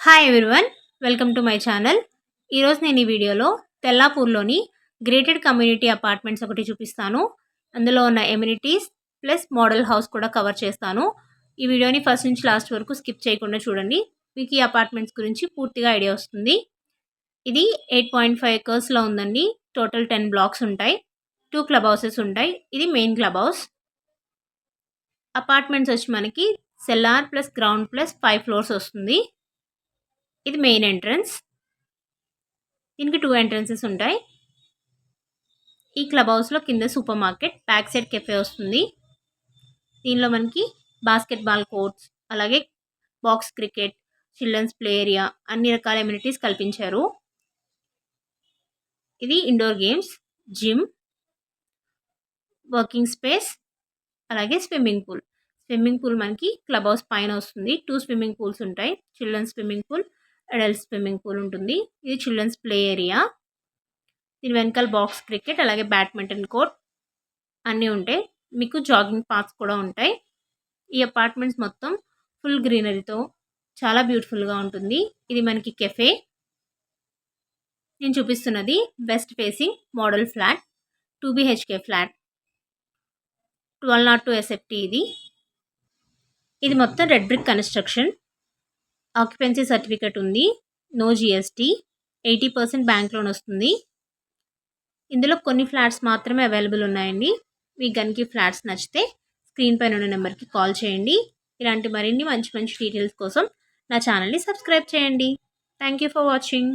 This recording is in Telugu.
Hi everyone, welcome to my channel. ఈరోజు నేను ఈ వీడియోలో తెల్లాపూర్లోని గ్రేటెడ్ కమ్యూనిటీ అపార్ట్మెంట్స్ ఒకటి చూపిస్తాను. అందులో ఉన్న ఎమ్యూనిటీస్ ప్లస్ మోడల్ హౌస్ కూడా కవర్ చేస్తాను. ఈ వీడియోని ఫస్ట్ నుంచి లాస్ట్ వరకు స్కిప్ చేయకుండా చూడండి. మీకు ఈ అపార్ట్మెంట్స్ గురించి పూర్తిగా ఐడియా వస్తుంది. ఇది 8.5 ఎకర్స్లో ఉందండి. టోటల్ 10 బ్లాక్స్ ఉంటాయి. 2 క్లబ్ హౌసెస్ ఉంటాయి. ఇది మెయిన్ క్లబ్ హౌస్. అపార్ట్మెంట్స్ వచ్చి మనకి cellar plus ground plus 5 floors వస్తుంది. ఇది మెయిన్ ఎంట్రన్స్. దీనికి 2 ఎంట్రన్సెస్ ఉంటాయి. ఈ క్లబ్ హౌస్లో కింద supermarket, back side cafe వస్తుంది. దీనిలో మనకి బాస్కెట్బాల్ కోర్ట్స్, అలాగే box cricket, children's play area, అన్ని రకాల ఎమ్యూనిటీస్ కల్పించారు. ఇది indoor games, gym, working space, అలాగే స్విమ్మింగ్ పూల్. స్విమ్మింగ్ పూల్ మనకి క్లబ్ హౌస్ పైన వస్తుంది. 2 స్విమ్మింగ్ పూల్స్ ఉంటాయి. Children's swimming pool, adult swimming pool ఉంటుంది. ఇది చిల్డ్రన్స్ ప్లే ఏరియా. దీని వెనకాల బాక్స్ క్రికెట్, అలాగే బ్యాడ్మింటన్ కోర్ట్ అన్నీ ఉంటాయి. మీకు జాగింగ్ పాత్స్ కూడా ఉంటాయి. ఈ అపార్ట్మెంట్స్ మొత్తం ఫుల్ గ్రీనరీతో చాలా బ్యూటిఫుల్గా ఉంటుంది. ఇది మనకి కెఫే. నేను చూపిస్తున్నది west facing model flat, 2 BHK flat, 1202 SFT. ఇది మొత్తం red brick construction. Occupancy certificate ఉంది. No GST. 80% బ్యాంక్ లోన్ వస్తుంది. ఇందులో కొన్ని ఫ్లాట్స్ మాత్రమే అవైలబుల్ ఉన్నాయండి. మీకు గనికి ఫ్లాట్స్ నచ్చితే స్క్రీన్ పైన ఉన్న నెంబర్కి కాల్ చేయండి. ఇలాంటి మరిన్ని మంచి మంచి డీటెయిల్స్ కోసం నా ఛానల్ని సబ్స్క్రైబ్ చేయండి. Thank you for watching.